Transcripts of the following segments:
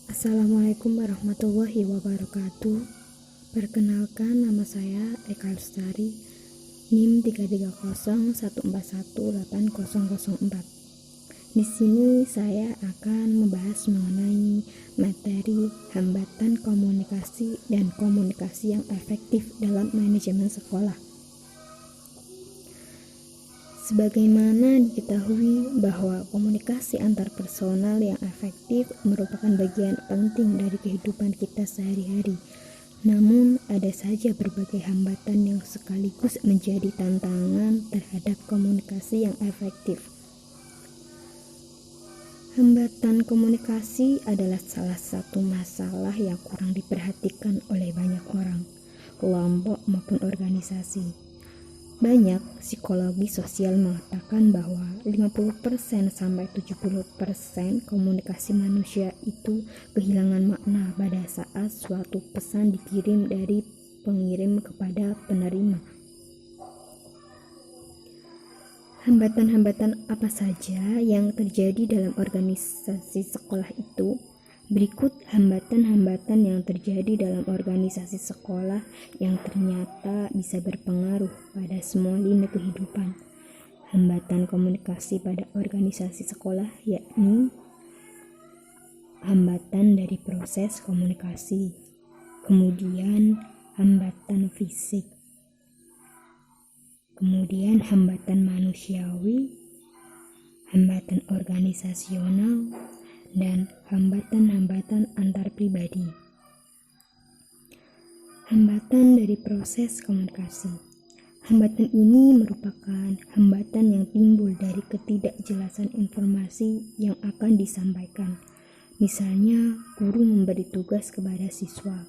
Assalamualaikum warahmatullahi wabarakatuh. Perkenalkan, nama saya Eka Lestari, NIM 33014180004. Di sini saya akan membahas mengenai materi hambatan komunikasi dan komunikasi yang efektif dalam manajemen sekolah. Sebagaimana diketahui bahwa komunikasi antar personal yang efektif merupakan bagian penting dari kehidupan kita sehari-hari. Namun, ada saja berbagai hambatan yang sekaligus menjadi tantangan terhadap komunikasi yang efektif. Hambatan komunikasi adalah salah satu masalah yang kurang diperhatikan oleh banyak orang, kelompok maupun organisasi. Banyak psikologi sosial mengatakan bahwa 50% sampai 70% komunikasi manusia itu kehilangan makna pada saat suatu pesan dikirim dari pengirim kepada penerima. Hambatan-hambatan apa saja yang terjadi dalam organisasi sekolah itu? Berikut hambatan-hambatan yang terjadi dalam organisasi sekolah yang ternyata bisa berpengaruh pada semua lini kehidupan. Hambatan komunikasi pada organisasi sekolah yakni hambatan dari proses komunikasi, kemudian hambatan fisik, kemudian hambatan manusiawi, hambatan organisasional, dan hambatan-hambatan antar pribadi. Hambatan dari proses komunikasi. Hambatan ini merupakan hambatan yang timbul dari ketidakjelasan informasi yang akan disampaikan. Misalnya, guru memberi tugas kepada siswa,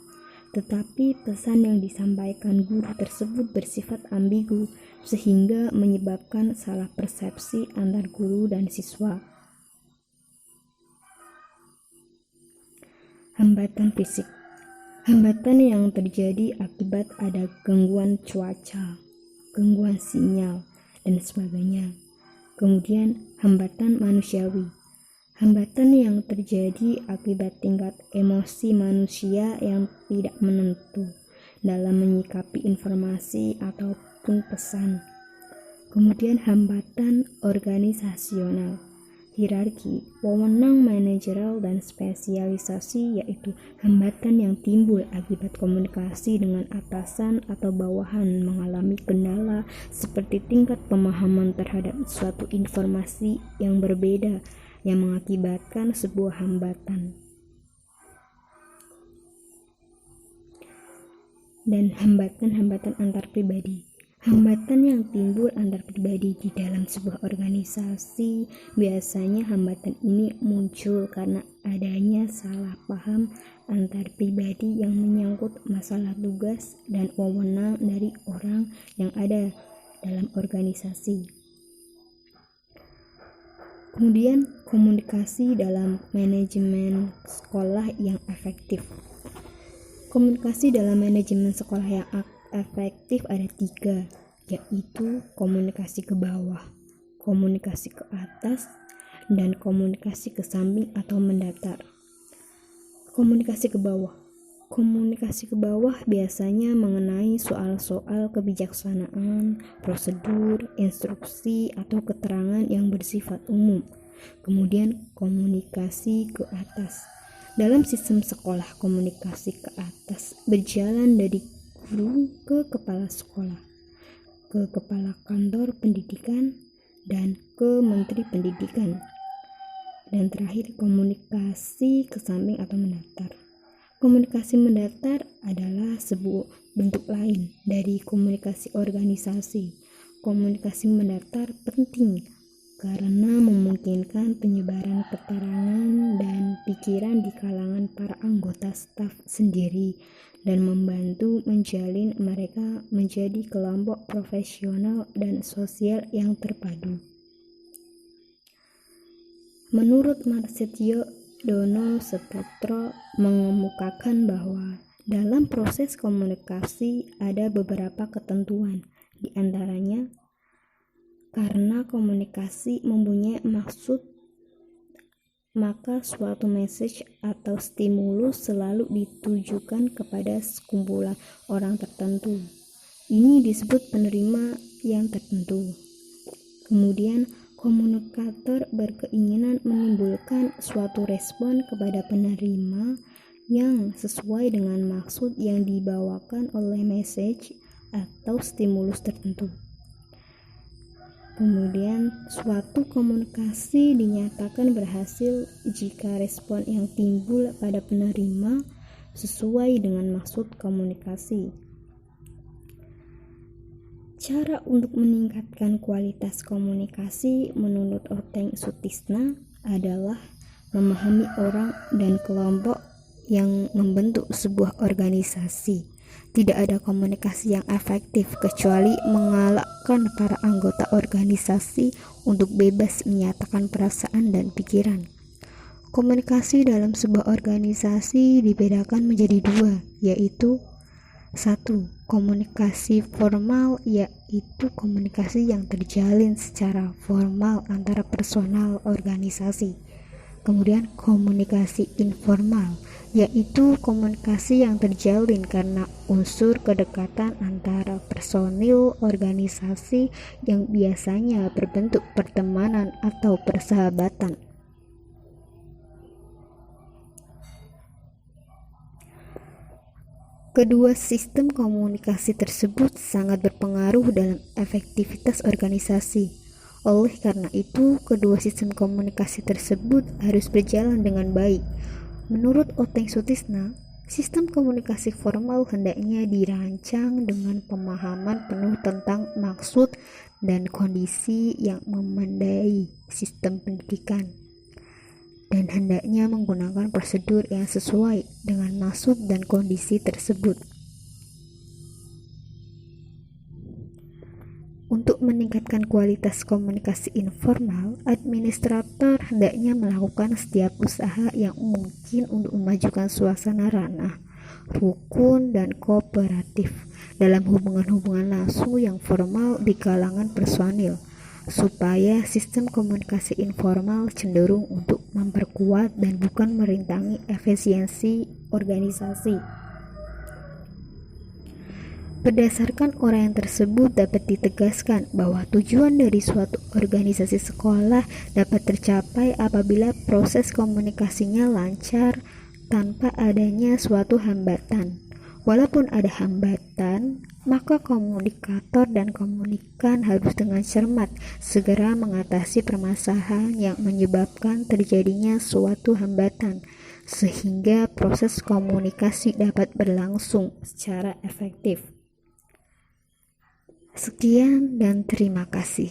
tetapi pesan yang disampaikan guru tersebut bersifat ambigu sehingga menyebabkan salah persepsi antar guru dan siswa. Hambatan fisik. Hambatan yang terjadi akibat ada gangguan cuaca, gangguan sinyal, dan sebagainya. Kemudian hambatan manusiawi. Hambatan yang terjadi akibat tingkat emosi manusia yang tidak menentu dalam menyikapi informasi ataupun pesan. Kemudian hambatan organisasional. Hierarki, wewenang manajerial dan spesialisasi, yaitu hambatan yang timbul akibat komunikasi dengan atasan atau bawahan mengalami kendala seperti tingkat pemahaman terhadap suatu informasi yang berbeda yang mengakibatkan sebuah hambatan. Dan hambatan-hambatan antar pribadi. Hambatan yang timbul antar pribadi di dalam sebuah organisasi, biasanya hambatan ini muncul karena adanya salah paham antar pribadi yang menyangkut masalah tugas dan wewenang dari orang yang ada dalam organisasi. Kemudian komunikasi dalam manajemen sekolah yang efektif. Komunikasi dalam manajemen sekolah yang efektif ada 3, yaitu komunikasi ke bawah, komunikasi ke atas, dan komunikasi ke samping atau mendatar. Komunikasi ke bawah. Komunikasi ke bawah biasanya mengenai soal-soal kebijaksanaan, prosedur, instruksi, atau keterangan yang bersifat umum. Kemudian komunikasi ke atas. Dalam sistem sekolah, komunikasi ke atas berjalan dari guru ke kepala sekolah, ke kepala kantor pendidikan, dan ke menteri pendidikan. Dan terakhir, komunikasi ke samping atau mendatar. Komunikasi mendatar adalah sebuah bentuk lain dari komunikasi organisasi. Komunikasi mendatar penting karena memungkinkan penyebaran keterangan dan pikiran di kalangan para anggota staf sendiri dan membantu menjalin mereka menjadi kelompok profesional dan sosial yang terpadu. Menurut Marsetio Dono Seputro mengemukakan bahwa dalam proses komunikasi ada beberapa ketentuan, di antaranya karena komunikasi mempunyai maksud maka suatu message atau stimulus selalu ditujukan kepada sekumpulan orang tertentu. Ini disebut penerima yang tertentu. Kemudian, komunikator berkeinginan menimbulkan suatu respon kepada penerima yang sesuai dengan maksud yang dibawakan oleh message atau stimulus tertentu. Kemudian, suatu komunikasi dinyatakan berhasil jika respon yang timbul pada penerima sesuai dengan maksud komunikasi. Cara untuk meningkatkan kualitas komunikasi menurut Oteng Sutrisna adalah memahami orang dan kelompok yang membentuk sebuah organisasi. Tidak ada komunikasi yang efektif kecuali mengalahkan para anggota organisasi untuk bebas menyatakan perasaan dan pikiran. Komunikasi dalam sebuah organisasi dibedakan menjadi dua, yaitu 1. Komunikasi formal, yaitu komunikasi yang terjalin secara formal antara personal organisasi. Kemudian komunikasi informal, yaitu komunikasi yang terjalin karena unsur kedekatan antara personil organisasi yang biasanya berbentuk pertemanan atau persahabatan. Kedua sistem komunikasi tersebut sangat berpengaruh dalam efektivitas organisasi. Oleh karena itu, kedua sistem komunikasi tersebut harus berjalan dengan baik. Menurut Oteng Sutrisna, sistem komunikasi formal hendaknya dirancang dengan pemahaman penuh tentang maksud dan kondisi yang memandai sistem pendidikan, dan hendaknya menggunakan prosedur yang sesuai dengan maksud dan kondisi tersebut. Untuk meningkatkan kualitas komunikasi informal, administrator hendaknya melakukan setiap usaha yang mungkin untuk memajukan suasana ranah, rukun, dan kooperatif dalam hubungan-hubungan langsung yang formal di kalangan personil, supaya sistem komunikasi informal cenderung untuk memperkuat dan bukan merintangi efisiensi organisasi. Berdasarkan uraian tersebut dapat ditegaskan bahwa tujuan dari suatu organisasi sekolah dapat tercapai apabila proses komunikasinya lancar tanpa adanya suatu hambatan. Walaupun ada hambatan, maka komunikator dan komunikan harus dengan cermat segera mengatasi permasalahan yang menyebabkan terjadinya suatu hambatan, sehingga proses komunikasi dapat berlangsung secara efektif. Sekian dan terima kasih.